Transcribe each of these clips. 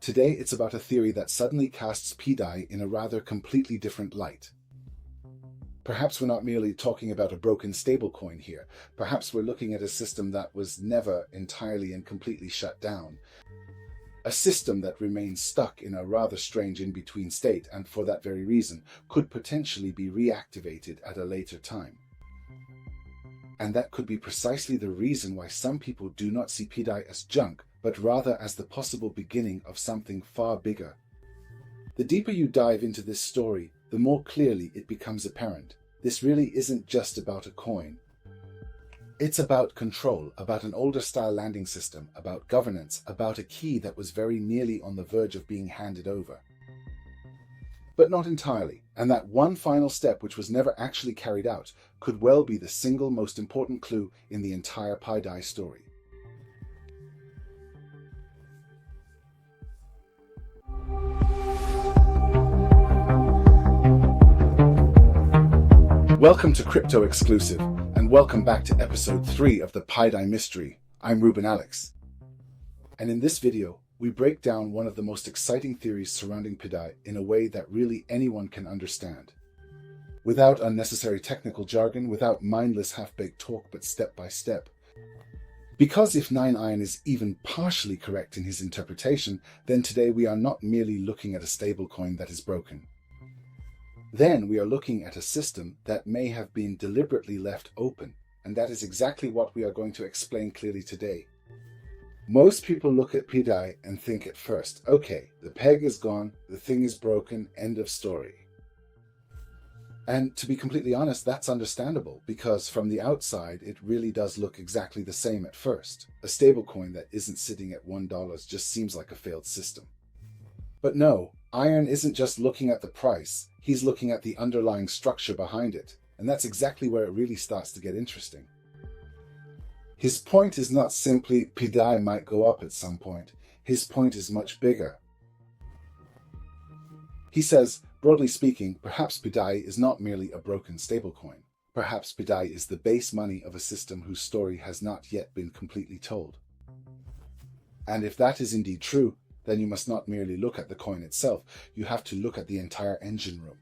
Today it's about a theory that suddenly casts pDAI in a rather completely different light. Perhaps we're not merely talking about a broken stablecoin here. Perhaps we're looking at a system that was never entirely and completely shut down. A system that remains stuck in a rather strange in-between state and for that very reason could potentially be reactivated at a later time. And that could be precisely the reason why some people do not see pDAI as junk, but rather as the possible beginning of something far bigger. The deeper you dive into this story, the more clearly it becomes apparent. This really isn't just about a coin. It's about control, about an older style landing system, about governance, about a key that was very nearly on the verge of being handed over. But not entirely, and that one final step which was never actually carried out could well be the single most important clue in the entire pDAI story. Welcome to Crypto Exclusive, and welcome back to episode 3 of the pDAI mystery. I'm Ruben Alex. And in this video, we break down one of the most exciting theories surrounding pDAI in a way that really anyone can understand. Without unnecessary technical jargon, without mindless half-baked talk, but step by step. Because if 9iron is even partially correct in his interpretation, then today we are not merely looking at a stablecoin that is broken. Then we are looking at a system that may have been deliberately left open, and that is exactly what we are going to explain clearly today. Most people look at pDAI and think at first, okay, the peg is gone, the thing is broken, end of story. And to be completely honest, that's understandable, because from the outside, it really does look exactly the same at first. A stablecoin that isn't sitting at $1 just seems like a failed system. But no, Iron isn't just looking at the price, he's looking at the underlying structure behind it, and that's exactly where it really starts to get interesting. His point is not simply pDAI might go up at some point. His point is much bigger. He says, broadly speaking, perhaps pDAI is not merely a broken stablecoin. Perhaps pDAI is the base money of a system whose story has not yet been completely told. And if that is indeed true, then you must not merely look at the coin itself, you have to look at the entire engine room.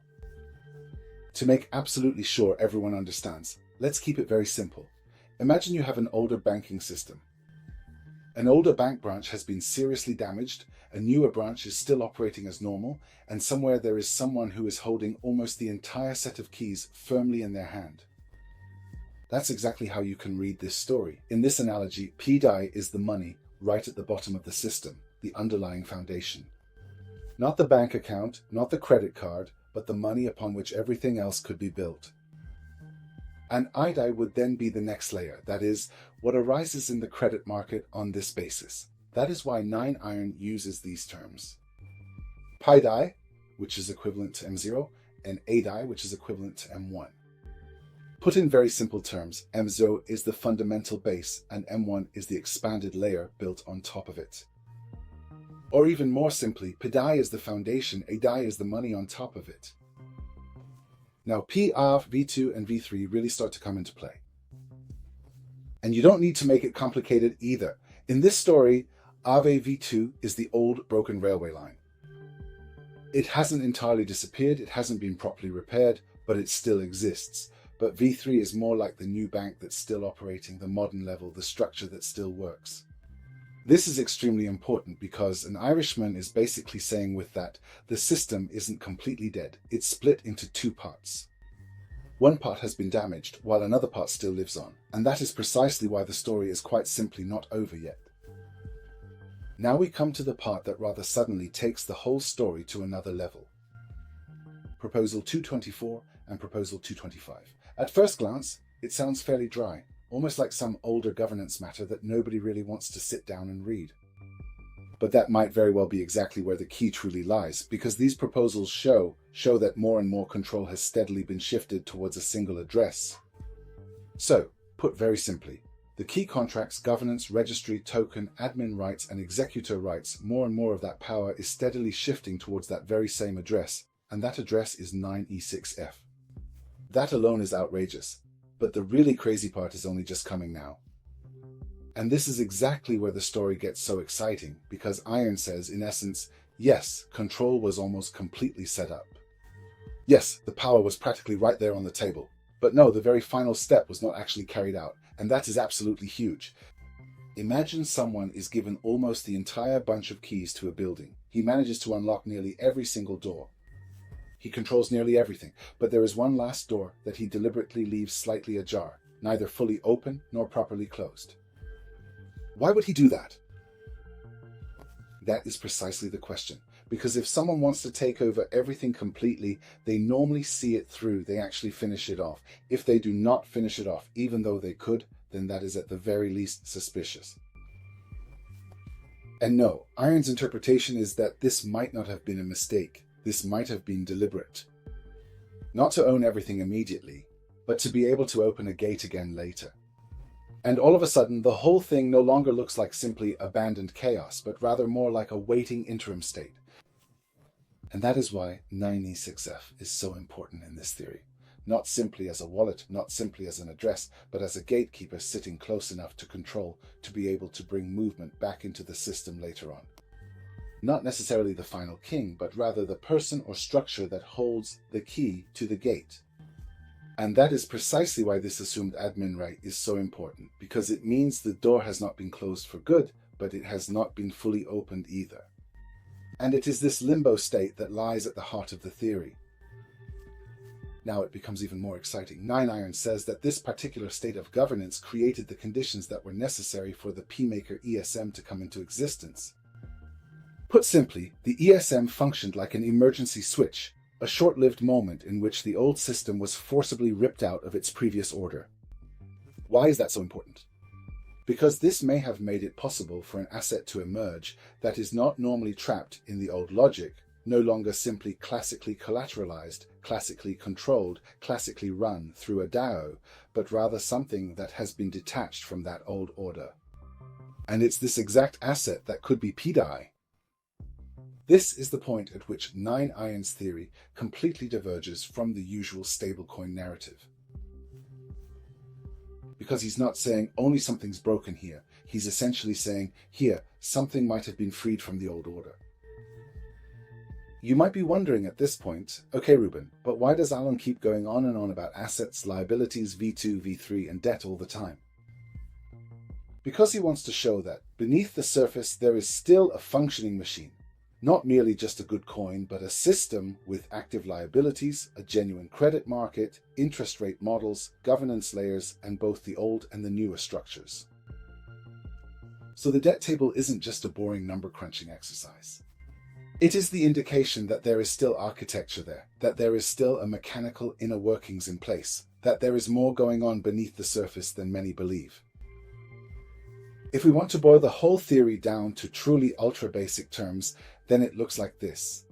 To make absolutely sure everyone understands, let's keep it very simple. Imagine you have an older banking system. An older bank branch has been seriously damaged, a newer branch is still operating as normal, and somewhere there is someone who is holding almost the entire set of keys firmly in their hand. That's exactly how you can read this story. In this analogy, pDAI is the money right at the bottom of the system, the underlying foundation. Not the bank account, not the credit card, but the money upon which everything else could be built. And aDAI would then be the next layer, that is, what arises in the credit market on this basis. That is why 9iron uses these terms. pDAI, which is equivalent to M0, and aDAI, which is equivalent to M1. Put in very simple terms, M0 is the fundamental base, and M1 is the expanded layer built on top of it. Or even more simply, pDAI is the foundation, aDAI is the money on top of it. Now Aave, V2, and V3 really start to come into play. And you don't need to make it complicated either. In this story, Aave V2 is the old broken railway line. It hasn't entirely disappeared, it hasn't been properly repaired, but it still exists. But V3 is more like the new bank that's still operating, the modern level, the structure that still works. This is extremely important because an Irishman is basically saying with that, the system isn't completely dead, it's split into two parts. One part has been damaged, while another part still lives on, and that is precisely why the story is quite simply not over yet. Now we come to the part that rather suddenly takes the whole story to another level. Proposal 224 and Proposal 225. At first glance, it sounds fairly dry. Almost like some older governance matter that nobody really wants to sit down and read. But that might very well be exactly where the key truly lies, because these proposals show that more and more control has steadily been shifted towards a single address. So, put very simply, the key contracts, governance, registry, token, admin rights, and executor rights, more and more of that power is steadily shifting towards that very same address, and that address is 9e6f. That alone is outrageous. But the really crazy part is only just coming now. And this is exactly where the story gets so exciting, because Iron says, in essence, yes, control was almost completely set up. Yes, the power was practically right there on the table. But no, the very final step was not actually carried out, and that is absolutely huge. Imagine someone is given almost the entire bunch of keys to a building. He manages to unlock nearly every single door. He controls nearly everything, but there is one last door that he deliberately leaves slightly ajar, neither fully open nor properly closed. Why would he do that? That is precisely the question. Because if someone wants to take over everything completely, they normally see it through. They actually finish it off. If they do not finish it off, even though they could, then that is at the very least suspicious. And no, Iron's interpretation is that this might not have been a mistake. This might have been deliberate. Not to own everything immediately, but to be able to open a gate again later. And all of a sudden, the whole thing no longer looks like simply abandoned chaos, but rather more like a waiting interim state. And that is why 9e6f is so important in this theory. Not simply as a wallet, not simply as an address, but as a gatekeeper sitting close enough to control to be able to bring movement back into the system later on. Not necessarily the final king, but rather the person or structure that holds the key to the gate. And that is precisely why this assumed admin right is so important, because it means the door has not been closed for good, but it has not been fully opened either. And it is this limbo state that lies at the heart of the theory. Now it becomes even more exciting. 9iron says that this particular state of governance created the conditions that were necessary for the P-maker ESM to come into existence. Put simply, the ESM functioned like an emergency switch, a short-lived moment in which the old system was forcibly ripped out of its previous order. Why is that so important? Because this may have made it possible for an asset to emerge that is not normally trapped in the old logic, no longer simply classically collateralized, classically controlled, classically run through a DAO, but rather something that has been detached from that old order. And it's this exact asset that could be pDAI. This is the point at which 9iron's theory completely diverges from the usual stablecoin narrative. Because he's not saying only something's broken here, he's essentially saying, here, something might have been freed from the old order. You might be wondering at this point, okay Ruben, but why does Alan keep going on and on about assets, liabilities, V2, V3 and debt all the time? Because he wants to show that beneath the surface there is still a functioning machine. Not merely just a good coin, but a system with active liabilities, a genuine credit market, interest rate models, governance layers, and both the old and the newer structures. So the debt table isn't just a boring number crunching exercise. It is the indication that there is still architecture there, that there is still a mechanical inner workings in place, that there is more going on beneath the surface than many believe. If we want to boil the whole theory down to truly ultra-basic terms, then it looks like this.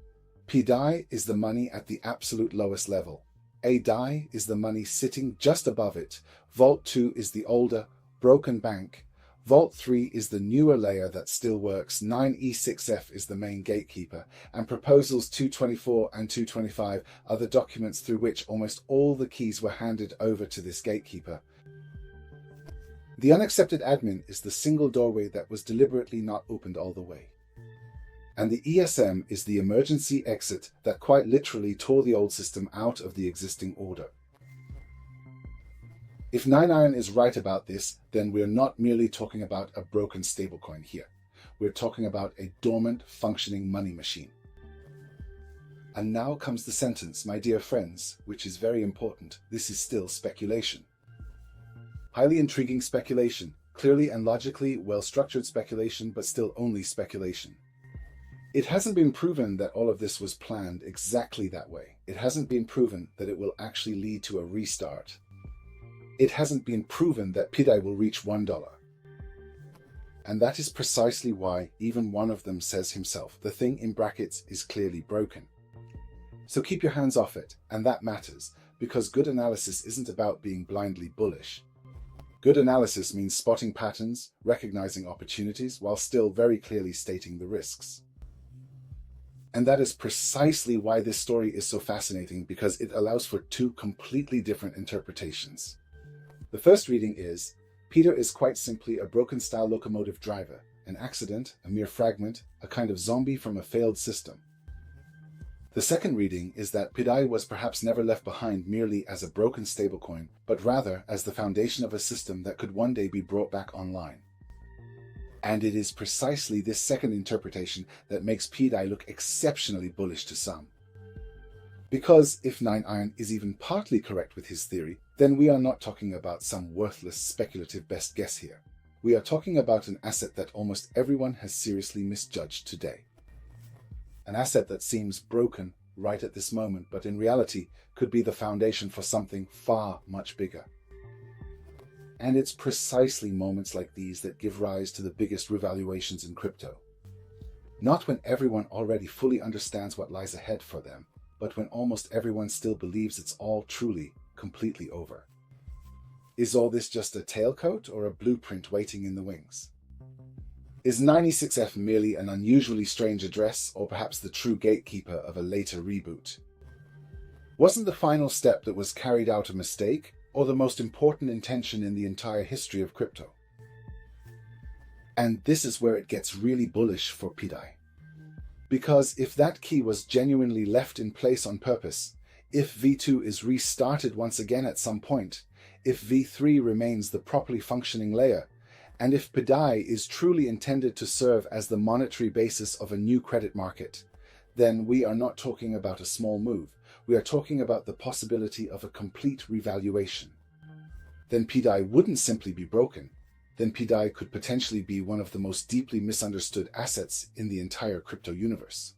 pDAI is the money at the absolute lowest level. aDAI is the money sitting just above it. Vault 2 is the older, broken bank. Vault 3 is the newer layer that still works. 9e6f is the main gatekeeper. And proposals 224 and 225 are the documents through which almost all the keys were handed over to this gatekeeper. The unaccepted admin is the single doorway that was deliberately not opened all the way. And the ESM is the emergency exit that quite literally tore the old system out of the existing order. If 9iron is right about this, then we're not merely talking about a broken stablecoin here. We're talking about a dormant, functioning money machine. And now comes the sentence, my dear friends, which is very important. This is still speculation. Highly intriguing speculation, clearly and logically well-structured speculation, but still only speculation. It hasn't been proven that all of this was planned exactly that way. It hasn't been proven that it will actually lead to a restart. It hasn't been proven that pDAI will reach $1. And that is precisely why even one of them says himself, the thing in brackets is clearly broken. So keep your hands off it, and that matters, because good analysis isn't about being blindly bullish. Good analysis means spotting patterns, recognizing opportunities, while still very clearly stating the risks. And that is precisely why this story is so fascinating, because it allows for two completely different interpretations. The first reading is, pDAI is quite simply a broken-style locomotive driver, an accident, a mere fragment, a kind of zombie from a failed system. The second reading is that pDAI was perhaps never left behind merely as a broken stablecoin, but rather as the foundation of a system that could one day be brought back online. And it is precisely this second interpretation that makes pDAI look exceptionally bullish to some. Because if 9iron is even partly correct with his theory, then we are not talking about some worthless speculative best guess here. We are talking about an asset that almost everyone has seriously misjudged today. An asset that seems broken right at this moment, but in reality could be the foundation for something far much bigger. And it's precisely moments like these that give rise to the biggest revaluations in crypto. Not when everyone already fully understands what lies ahead for them, but when almost everyone still believes it's all truly, completely over. Is all this just a tailcoat or a blueprint waiting in the wings? Is 96F merely an unusually strange address, or perhaps the true gatekeeper of a later reboot? Wasn't the final step that was carried out a mistake, or the most important intention in the entire history of crypto? And this is where it gets really bullish for pDAI. Because if that key was genuinely left in place on purpose, if V2 is restarted once again at some point, if V3 remains the properly functioning layer, and if pDAI is truly intended to serve as the monetary basis of a new credit market, then we are not talking about a small move. We are talking about the possibility of a complete revaluation. Then pDAI wouldn't simply be broken. Then pDAI could potentially be one of the most deeply misunderstood assets in the entire crypto universe.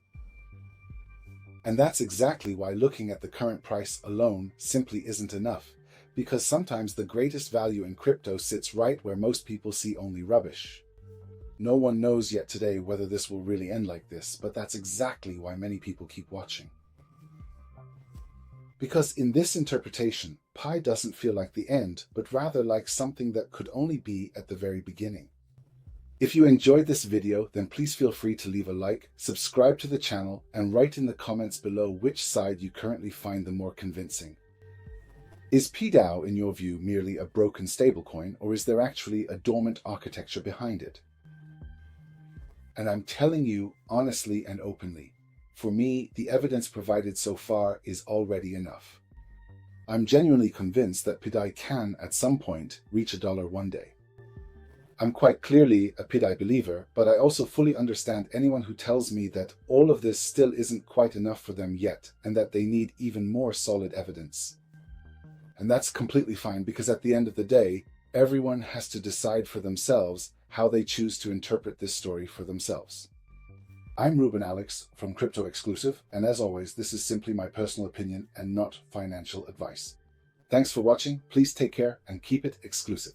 And that's exactly why looking at the current price alone simply isn't enough. Because sometimes the greatest value in crypto sits right where most people see only rubbish. No one knows yet today whether this will really end like this, but that's exactly why many people keep watching. Because in this interpretation, Pi doesn't feel like the end, but rather like something that could only be at the very beginning. If you enjoyed this video, then please feel free to leave a like, subscribe to the channel, and write in the comments below which side you currently find the more convincing. Is pDAI, in your view, merely a broken stablecoin, or is there actually a dormant architecture behind it? And I'm telling you honestly and openly, for me, the evidence provided so far is already enough. I'm genuinely convinced that pDAI can, at some point, reach $1 one day. I'm quite clearly a pDAI believer, but I also fully understand anyone who tells me that all of this still isn't quite enough for them yet, and that they need even more solid evidence. And that's completely fine, because at the end of the day, everyone has to decide for themselves how they choose to interpret this story for themselves. I'm Ruben Alex from Crypto Exclusive, and as always, this is simply my personal opinion and not financial advice. Thanks for watching, please take care and keep it exclusive.